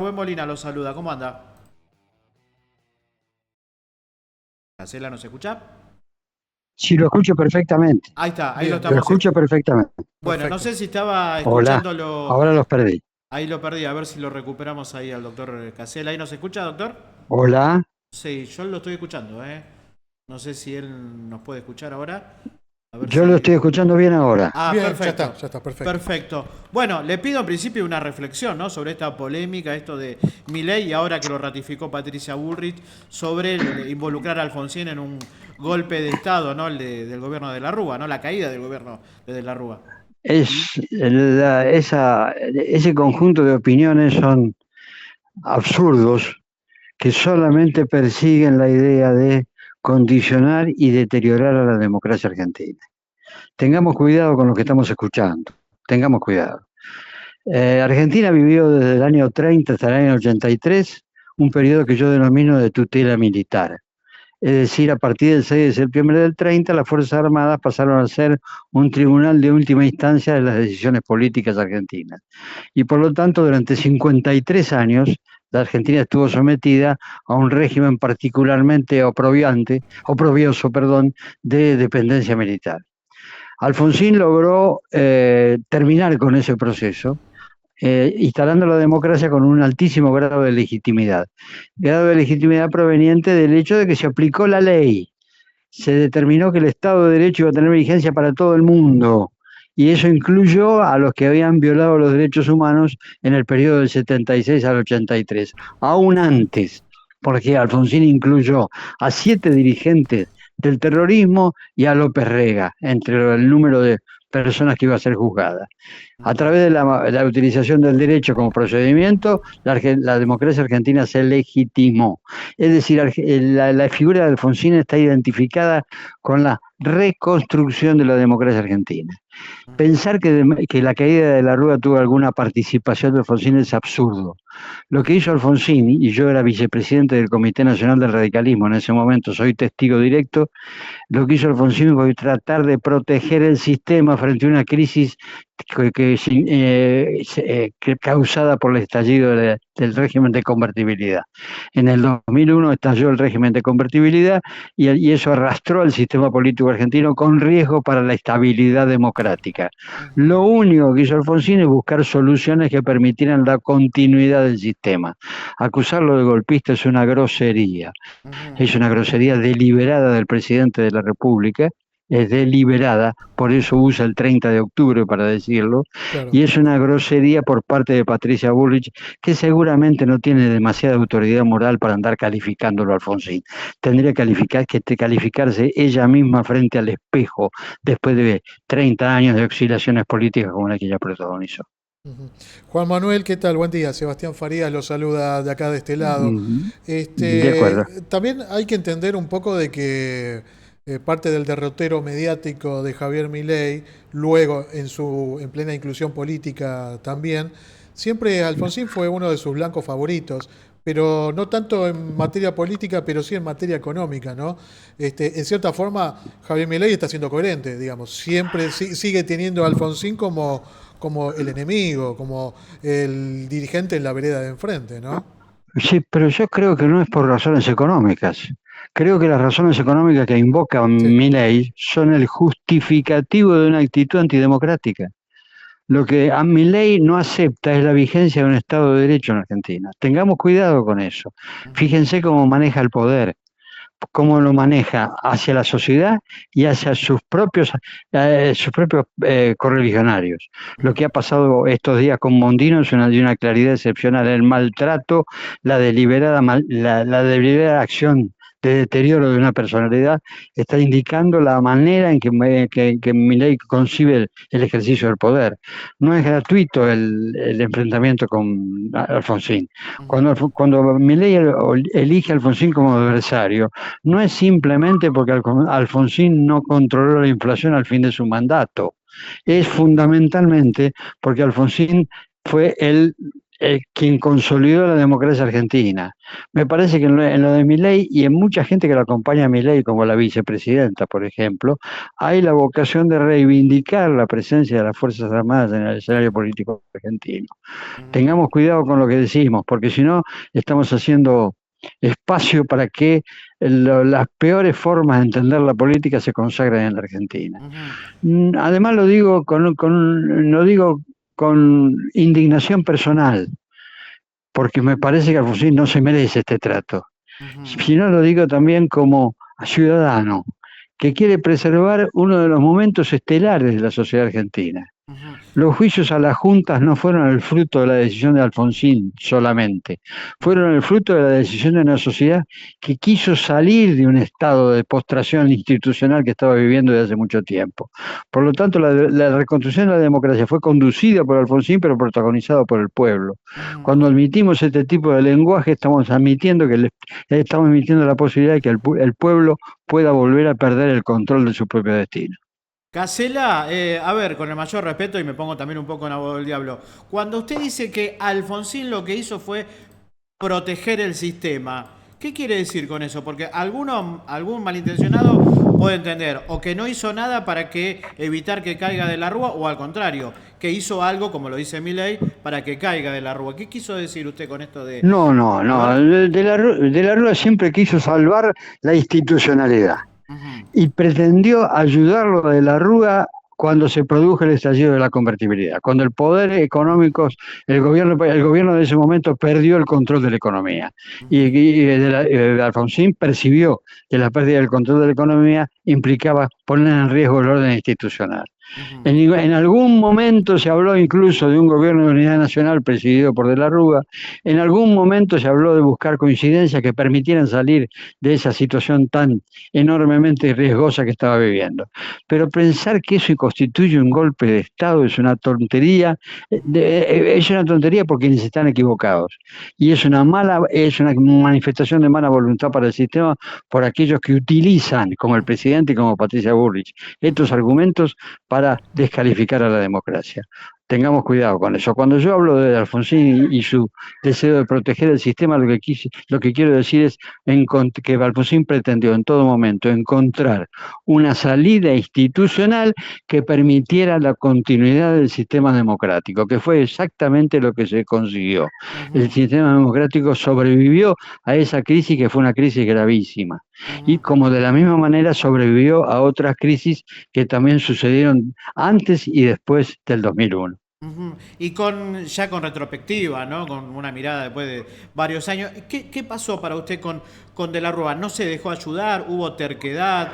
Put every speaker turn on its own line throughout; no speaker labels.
Buen Molina lo saluda, ¿cómo anda? ¿Casela nos escucha?
Sí, lo escucho perfectamente.
Ahí está, ahí lo
Bien,
Lo
bien,
estamos.
escucho perfectamente.
Bueno, no
perfecto.
sé si estaba
Hola,
escuchándolo.
ahora los perdí.
Ahí lo perdí, a ver si lo recuperamos ahí al doctor Casela. ¿Ahí nos escucha, doctor?
Hola,
Sí, yo lo estoy escuchando, ¿eh? No sé si él nos puede escuchar ahora. A ver
yo lo
si.
estoy escuchando bien ahora.
Ah,
Bien,
perfecto.
ya está, perfecto.
Perfecto. Bueno, le pido en principio una reflexión, ¿no? Sobre esta polémica, esto de Milei y ahora que lo ratificó Patricia Bullrich, sobre involucrar a Alfonsín en un golpe de Estado, ¿no? Del gobierno de la Rúa, ¿no? La caída del gobierno de la Rúa.
Ese conjunto de opiniones son absurdos que solamente persiguen la idea de condicionar y deteriorar a la democracia argentina. Tengamos cuidado con lo que estamos escuchando, tengamos cuidado. Argentina vivió desde el año 30 hasta el año 83 un periodo que yo denomino de tutela militar. Es decir, a partir del 6 de septiembre del 30, las Fuerzas Armadas pasaron a ser un tribunal de última instancia de las decisiones políticas argentinas. Y por lo tanto, durante 53 años, la Argentina estuvo sometida a un régimen particularmente oprobioso, de dependencia militar. Alfonsín logró terminar con ese proceso, instalando la democracia con un altísimo grado de legitimidad proveniente del hecho de que se aplicó la ley, se determinó que el Estado de Derecho iba a tener vigencia para todo el mundo, y eso incluyó a los que habían violado los derechos humanos en el periodo del 76 al 83, aún antes, porque Alfonsín incluyó a 7 dirigentes del terrorismo y a López Rega, entre el número de personas que iba a ser juzgada. A través de la utilización del derecho como procedimiento, la democracia argentina se legitimó. Es decir, la figura de Alfonsín está identificada con la reconstrucción de la democracia argentina. Pensar que la caída de la Rúa tuvo alguna participación de Alfonsín es absurdo. Lo que hizo Alfonsín, y yo era vicepresidente del Comité Nacional del Radicalismo en ese momento, soy testigo directo, lo que hizo Alfonsín fue tratar de proteger el sistema frente a una crisis causada por el estallido del régimen de convertibilidad. En el 2001 estalló el régimen de convertibilidad y eso arrastró al sistema político argentino con riesgo para la estabilidad democrática. Lo único que hizo Alfonsín es buscar soluciones que permitieran la continuidad del sistema. Acusarlo de golpista es una grosería deliberada del presidente de la República, es deliberada, por eso usa el 30 de octubre para decirlo,
Claro.
y es una grosería por parte de Patricia Bullrich, que seguramente no tiene demasiada autoridad moral para andar calificándolo a Alfonsín. Tendría que calificarse ella misma frente al espejo después de 30 años de oscilaciones políticas como la que ella protagonizó.
Ujú. Juan Manuel, ¿qué tal? Buen día. Sebastián Farías lo saluda de acá de este lado.
De acuerdo.
También hay que entender un poco de que parte del derrotero mediático de Javier Milei, luego en plena inclusión política también, siempre Alfonsín fue uno de sus blancos favoritos, pero no tanto en materia política, pero sí en materia económica, ¿no? En cierta forma, Javier Milei está siendo coherente, digamos, siempre sigue teniendo a Alfonsín como el enemigo, como el dirigente en la vereda de enfrente, ¿no?
Sí, pero yo creo que no es por razones económicas. Creo que las razones económicas que invoca
Sí.
Milei son el justificativo de una actitud antidemocrática. Lo que a Milei no acepta es la vigencia de un Estado de Derecho en Argentina. Tengamos cuidado con eso. Fíjense cómo maneja el poder, cómo lo maneja hacia la sociedad y hacia sus propios correligionarios. Lo que ha pasado estos días con Mondino es de una claridad excepcional. El maltrato, la deliberada acción de deterioro de una personalidad está indicando la manera en que Milei concibe el ejercicio del poder. No es gratuito el enfrentamiento con Alfonsín. Cuando Milei elige a Alfonsín como adversario, no es simplemente porque Alfonsín no controló la inflación al fin de su mandato, es fundamentalmente porque Alfonsín fue quien consolidó la democracia argentina. Me parece que en lo de Milei y en mucha gente que lo acompaña a Milei, como la vicepresidenta, por ejemplo, hay la vocación de reivindicar la presencia de las Fuerzas Armadas en el escenario político argentino.
Ujú.
Tengamos cuidado con lo que decimos, porque si no, estamos haciendo espacio para que las peores formas de entender la política se consagren en la Argentina.
Ujú.
Además lo digo con indignación personal, porque me parece que Alfonsín no se merece este trato.
Ujú.
Si no, lo digo también como ciudadano, que quiere preservar uno de los momentos estelares de la sociedad argentina.
Ujú.
Los juicios a las juntas no fueron el fruto de la decisión de Alfonsín solamente,
Ujú.
fueron el fruto de la decisión de una sociedad que quiso salir de un estado de postración institucional que estaba viviendo desde hace mucho tiempo. Por lo tanto, la reconstrucción de la democracia fue conducida por Alfonsín, pero protagonizada por el pueblo.
Ujú.
Cuando admitimos este tipo de lenguaje, estamos admitiendo estamos admitiendo la posibilidad de que el pueblo pueda volver a perder el control de su propio destino.
Casela, a ver, con el mayor respeto y me pongo también un poco en abogado del diablo. Cuando usted dice que Alfonsín lo que hizo fue proteger el sistema, ¿qué quiere decir con eso? Porque algún malintencionado puede entender o que no hizo nada para que evitar que caiga de la rúa o al contrario, que hizo algo, como lo dice Milei, para que caiga de la rúa. ¿Qué quiso decir usted con esto de...
No, no,
A
no.
ver.
De la Rúa siempre quiso salvar la institucionalidad
Ujú.
y pretendió ayudarlo de la Rúa cuando se produjo el estallido de la convertibilidad, cuando el poder económico, el gobierno de ese momento perdió el control de la economía.
Ujú.
Alfonsín percibió que la pérdida del control de la economía implicaba poner en riesgo el orden institucional.
Ujú.
En algún momento se habló incluso de un gobierno de unidad nacional presidido por De la Rúa. En algún momento se habló de buscar coincidencias que permitieran salir de esa situación tan enormemente riesgosa que estaba viviendo. Pero pensar que eso constituye un golpe de Estado es una tontería, es una tontería por quienes están equivocados. Y es una manifestación de mala voluntad para el sistema por aquellos que utilizan, como el presidente y como Patricia Bullrich, estos
Ujú.
argumentos para descalificar a la democracia. Tengamos cuidado con eso. Cuando yo hablo de Alfonsín y su deseo de proteger el sistema, lo que quiero decir es que Alfonsín pretendió en todo momento encontrar una salida institucional que permitiera la continuidad del sistema democrático, que fue exactamente lo que se consiguió. El
Ujú.
sistema democrático sobrevivió a esa crisis que fue una crisis gravísima y
Ujú.
como de la misma manera sobrevivió a otras crisis que también sucedieron antes y después del 2001.
Ujú. Y ya con retrospectiva, ¿no? Con una mirada después de varios años, ¿qué pasó para usted con De la Rúa? ¿No se dejó ayudar? ¿Hubo terquedad?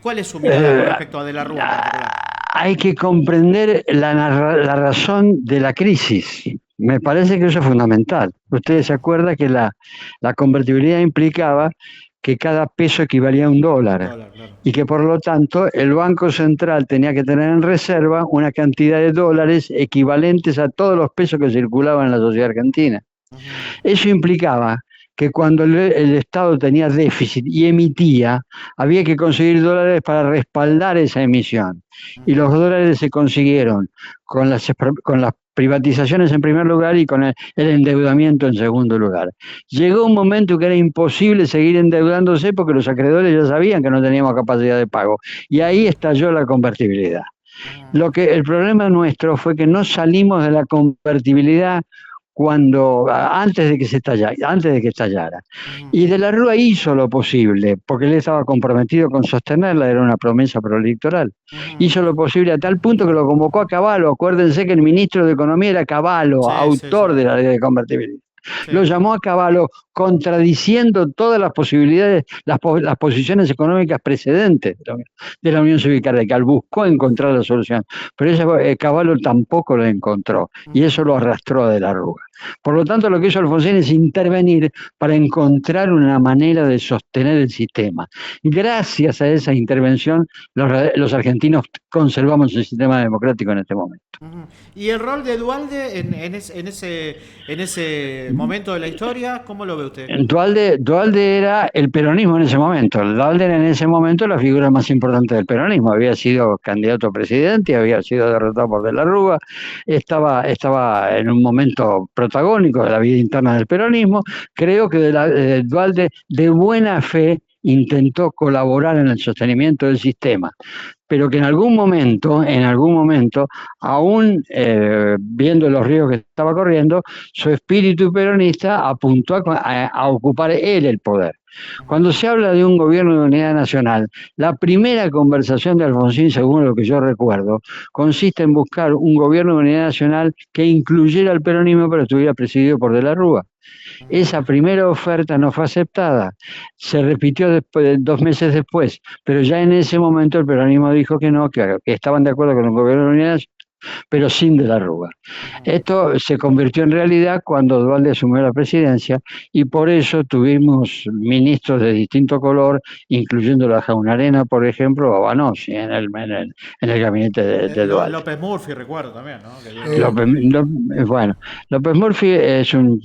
¿Cuál es su mirada con
Eh,
respecto a De la Rúa en particular?
Hay que comprender la razón de la crisis. Me parece que eso es fundamental. Ustedes se acuerdan que la convertibilidad implicaba que cada peso equivalía a un
Un
dólar
dólar, claro.
y que por lo tanto el Banco Central tenía que tener en reserva una cantidad de dólares equivalentes a todos los pesos que circulaban en la sociedad argentina.
Ujú.
Eso implicaba que cuando el Estado tenía déficit y emitía, había que conseguir dólares para respaldar esa emisión. Y
Ujú.
los dólares se consiguieron con las privatizaciones en primer lugar y con el endeudamiento en segundo lugar. Llegó un momento que era imposible seguir endeudándose porque los acreedores ya sabían que no teníamos capacidad de pago. Y ahí estalló la convertibilidad.
Ujú.
El problema nuestro fue que no salimos de la convertibilidad antes de que antes de que estallara.
Ujú.
Y De la Rúa hizo lo posible, porque él estaba comprometido con sostenerla, era una promesa proelectoral.
Ujú.
Hizo lo posible a tal punto que lo convocó a Cavallo. Acuérdense que el ministro de Economía era Cavallo,
Sí, sí, sí.
autor de la ley de convertibilidad.
Sí.
Lo llamó a Cavallo contradiciendo todas las posibilidades, las posiciones económicas precedentes de la Unión Cívica Radical. Buscó encontrar la solución, pero Cavallo tampoco lo encontró y
Ujú.
eso lo arrastró a De la Rúa. Por lo tanto, lo que hizo Alfonsín es intervenir para encontrar una manera de sostener el sistema. Gracias a esa intervención, los argentinos conservamos el sistema democrático en este momento.
Ujú. ¿Y el rol de Dualde en ese momento de la historia, cómo lo ve ve usted?
Duhalde era el peronismo en ese momento. Duhalde era en ese momento la figura más importante del peronismo. Había sido candidato a presidente, había sido derrotado por De la Rúa, estaba en un momento protagónico de la vida interna del peronismo. Creo que Duhalde de buena fe intentó colaborar en el sostenimiento del sistema, pero que en algún momento, aún viendo los ríos que estaba corriendo, su espíritu peronista apuntó a ocupar él el poder. Cuando se habla de un gobierno de unidad nacional, la primera conversación de Alfonsín, según lo que yo recuerdo, consiste en buscar un gobierno de unidad nacional que incluyera al peronismo, pero estuviera presidido por De la Rúa. Esa primera oferta no fue aceptada, se repitió después, 2 meses después, pero ya en ese momento el peronismo dijo que no, que estaban de acuerdo con el gobierno de unidad, pero sin De la Rúa. Esto se convirtió en realidad cuando Duhalde asumió la presidencia y por eso tuvimos ministros de distinto color, incluyendo la Jaunarena, por ejemplo, o Banossi en el gabinete de Duhalde.
López Murphy, recuerdo también, ¿no?
López Murphy es un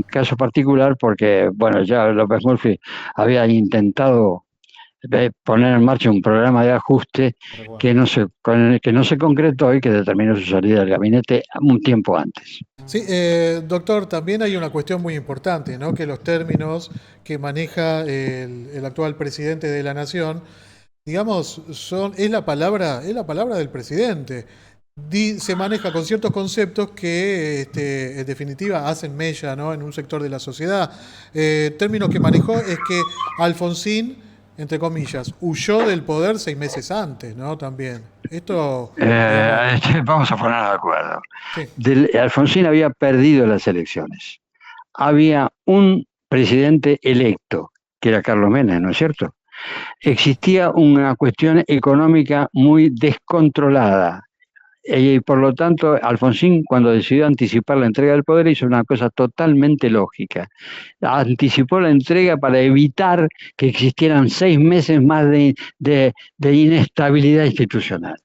caso particular porque, bueno, ya López Murphy había intentado poner en marcha un programa de ajuste que no se concretó y que determinó su salida del gabinete un tiempo antes.
Sí, doctor, también hay una cuestión muy importante, ¿no? Que los términos que maneja el actual presidente de la Nación, digamos, es la palabra del presidente. Se maneja con ciertos conceptos que, en definitiva, hacen mella, ¿no? En un sector de la sociedad. Términos que manejó es que Alfonsín, entre comillas, huyó del poder 6 meses antes, ¿no? También. Esto...
Vamos a poner de acuerdo.
Sí.
Alfonsín había perdido las elecciones. Había un presidente electo, que era Carlos Menem, ¿no es cierto? Existía una cuestión económica muy descontrolada. Y por lo tanto, Alfonsín, cuando decidió anticipar la entrega del poder, hizo una cosa totalmente lógica. Anticipó la entrega para evitar que existieran 6 meses más de inestabilidad institucional.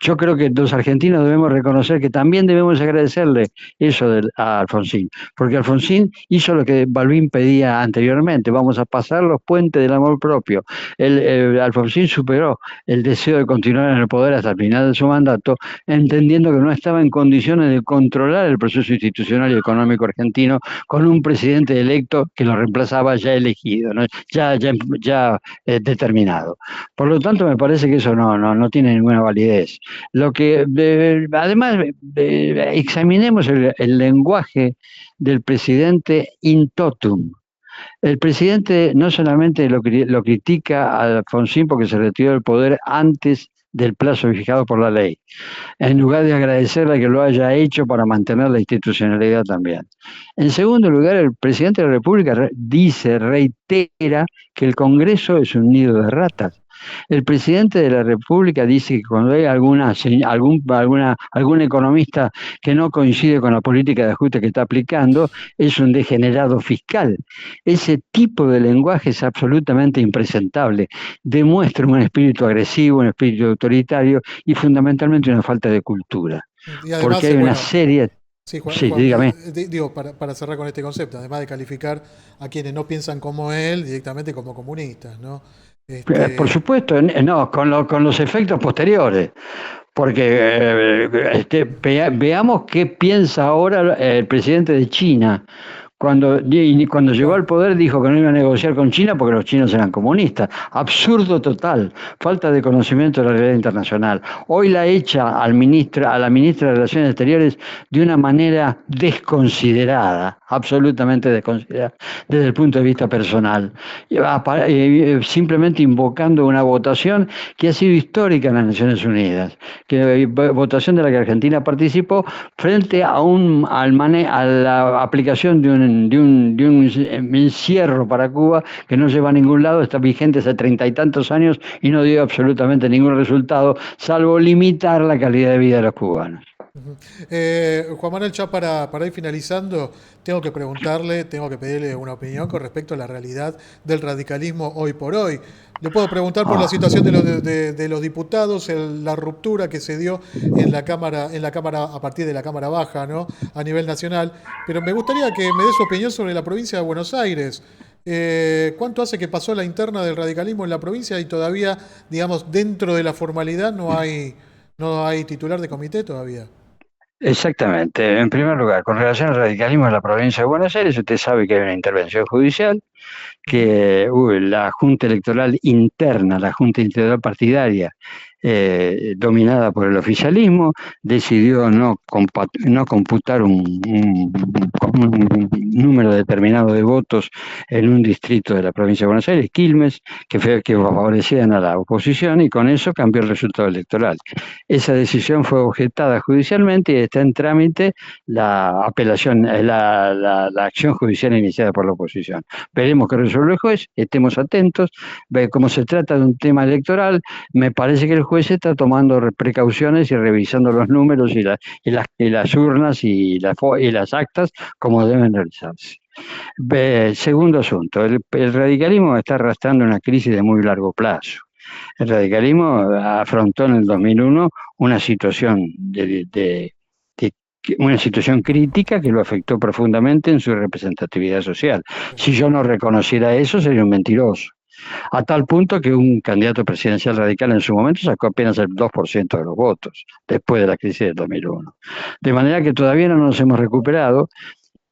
Yo creo que los argentinos debemos reconocer que también debemos agradecerle eso a Alfonsín, porque Alfonsín hizo lo que Balbín pedía anteriormente: vamos a pasar los puentes del amor propio. Alfonsín superó el deseo de continuar en el poder hasta el final de su mandato, entendiendo que no estaba en condiciones de controlar el proceso institucional y económico argentino con un presidente electo que lo reemplazaba ya elegido, ¿no? ya determinado. Por lo tanto, me parece que eso no tiene ninguna validez. Lo que, además, examinemos el lenguaje del presidente in totum. El presidente no solamente lo critica a Alfonsín porque se retiró del poder antes del plazo fijado por la ley, en lugar de agradecerle que lo haya hecho para mantener la institucionalidad también. En segundo lugar, el presidente de la República reitera que el Congreso es un nido de ratas. El presidente de la República dice que cuando hay algún economista que no coincide con la política de ajuste que está aplicando, es un degenerado fiscal. Ese tipo de lenguaje es absolutamente impresentable. Demuestra un espíritu agresivo, un espíritu autoritario y fundamentalmente una falta de cultura.
Y además,
porque hay una serie...
Sí, Juan,
dígame.
Digo, para cerrar con este concepto, además de calificar a quienes no piensan como él directamente como comunistas, ¿no?
Por supuesto, no, con los efectos posteriores, porque veamos qué piensa ahora el presidente de China. Cuando llegó al poder dijo que no iba a negociar con China porque los chinos eran comunistas. Absurdo total, falta de conocimiento de la realidad internacional. Hoy la echa a la ministra de Relaciones Exteriores de una manera desconsiderada, absolutamente desconsiderada, desde el punto de vista personal. Simplemente invocando una votación que ha sido histórica en las Naciones Unidas, votación de la que Argentina participó frente a la aplicación de un encierro para Cuba que no lleva a ningún lado, está vigente hace 30 y tantos años y no dio absolutamente ningún resultado, salvo limitar la calidad de vida de los cubanos.
Ujú. Juan Manuel, ya para ir finalizando, tengo que preguntarle, tengo que pedirle una opinión con respecto a la realidad del radicalismo hoy por hoy. Le puedo preguntar por la
Ah,
situación de los diputados, la ruptura que se dio en la cámara a partir de la Cámara Baja, ¿no? A nivel nacional, pero me gustaría que me dé su opinión sobre la provincia de Buenos Aires. ¿Cuánto hace que pasó la interna del radicalismo en la provincia y todavía, digamos, dentro de la formalidad no hay titular de comité todavía?
exactamente. En primer lugar, con relación al radicalismo en la provincia de Buenos Aires, usted sabe que hay una intervención judicial,
Ujú.
que la Junta Electoral interna, la Junta Electoral partidaria, dominada por el oficialismo, decidió no computar un número determinado de votos en un distrito de la provincia de Buenos Aires, Quilmes, que favorecían a la oposición, y con eso cambió el resultado electoral. Esa decisión fue objetada judicialmente y está en trámite la apelación, la acción judicial iniciada por la oposición. Veremos qué resuelve el juez, estemos atentos. Como se trata de un tema electoral, me parece que el juez está tomando precauciones y revisando los números y las urnas y las actas como deben realizarse. Segundo asunto, el radicalismo está arrastrando una crisis de muy largo plazo. El radicalismo afrontó en el 2001 una situación de una situación crítica que lo afectó profundamente en su representatividad social. Si yo no reconociera eso, sería un mentiroso. A tal punto que un candidato presidencial radical en su momento sacó apenas el 2% de los votos, después de la crisis del 2001. De manera que todavía no nos hemos recuperado.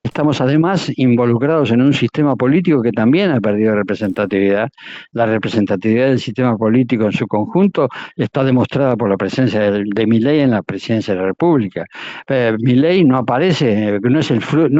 Estamos además involucrados en un sistema político que también ha perdido representatividad. La representatividad del sistema político en su conjunto está demostrada por la presencia de Milei en la presidencia de la República. Milei no aparece, no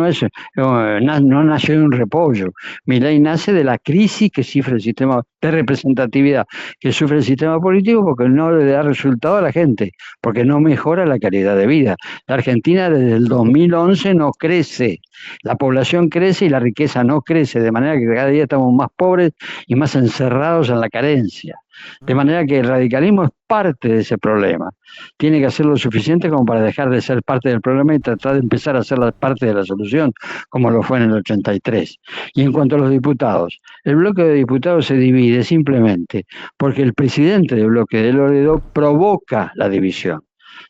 es no nació de un repollo. Milei nace de la crisis que sufre el sistema de representatividad que sufre el sistema político porque no le da resultado a la gente, porque no mejora la calidad de vida. La Argentina desde el 2011 no crece. La población crece y la riqueza no crece, de manera que cada día estamos más pobres y más encerrados en la carencia. De manera que el radicalismo es parte de ese problema. Tiene que hacer lo suficiente como para dejar de ser parte del problema y tratar de empezar a ser parte de la solución, como lo fue en el 83. Y en cuanto a los diputados, el bloque de diputados se divide simplemente porque el presidente del bloque de Loredo provoca la división.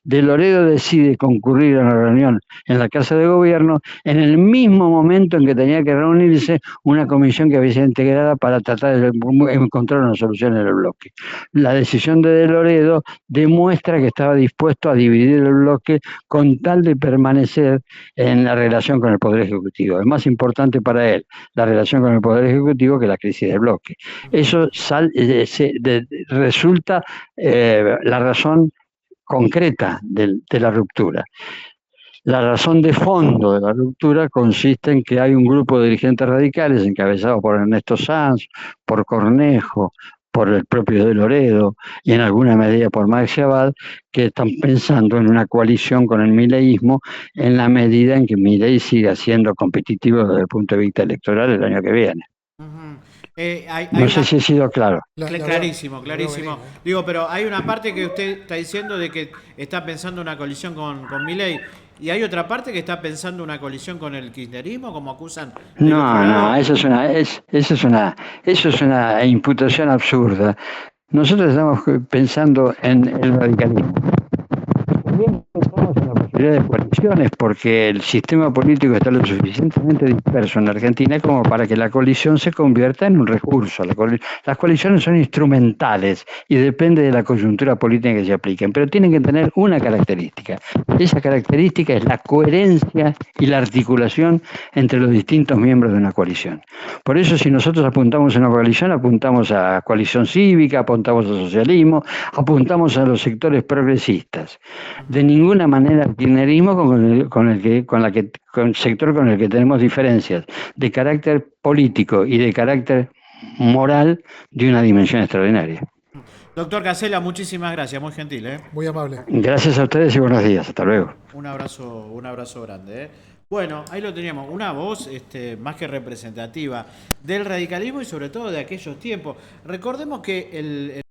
De Loredo decide concurrir a una reunión en la Casa de Gobierno en el mismo momento en que tenía que reunirse una comisión que había sido integrada para tratar de encontrar una solución en el bloque. La decisión de Loredo demuestra que estaba dispuesto a dividir el bloque con tal de permanecer en la relación con el Poder Ejecutivo. Es más importante para él la relación con el Poder Ejecutivo que la crisis del bloque. Eso resulta la razón concreta de la ruptura. La razón de fondo de la ruptura consiste en que hay un grupo de dirigentes radicales encabezado por Ernesto Sanz, por Cornejo, por el propio De Loredo y en alguna medida por Maxi Abad, que están pensando en una coalición con el mileísmo en la medida en que Milei siga siendo competitivo desde el punto de vista electoral el año que viene.
Ujú. Hay
No sé
una.
si he sido claro.
Clarísimo,
La veo venir,
clarísimo.
¿eh?
Digo, pero hay una parte que usted está diciendo de que está pensando una colisión con Milei y hay otra parte que está pensando una colisión con el kirchnerismo, como acusan del otro
No, no,
lado.
eso es una imputación absurda. Nosotros estamos pensando en el radicalismo. También pensamos en la posibilidad de coaliciones porque el sistema político está lo suficientemente disperso en Argentina como para que la coalición se convierta en un recurso. Las coaliciones son instrumentales y depende de la coyuntura política que se apliquen, pero tienen que tener una característica. Esa característica es la coherencia y la articulación entre los distintos miembros de una coalición. Por eso, si nosotros apuntamos a una coalición, apuntamos a coalición cívica, apuntamos al socialismo, apuntamos a los sectores progresistas. De ninguna manera el kirchnerismo con el sector con el que tenemos diferencias de carácter político y de carácter moral de una dimensión extraordinaria.
Doctor Casella, muchísimas gracias, muy gentil, ¿eh?
Muy amable.
Gracias a ustedes y buenos días. Hasta luego.
Un abrazo grande, ¿eh? Bueno, ahí lo teníamos, una voz más que representativa del radicalismo y sobre todo de aquellos tiempos. Recordemos que el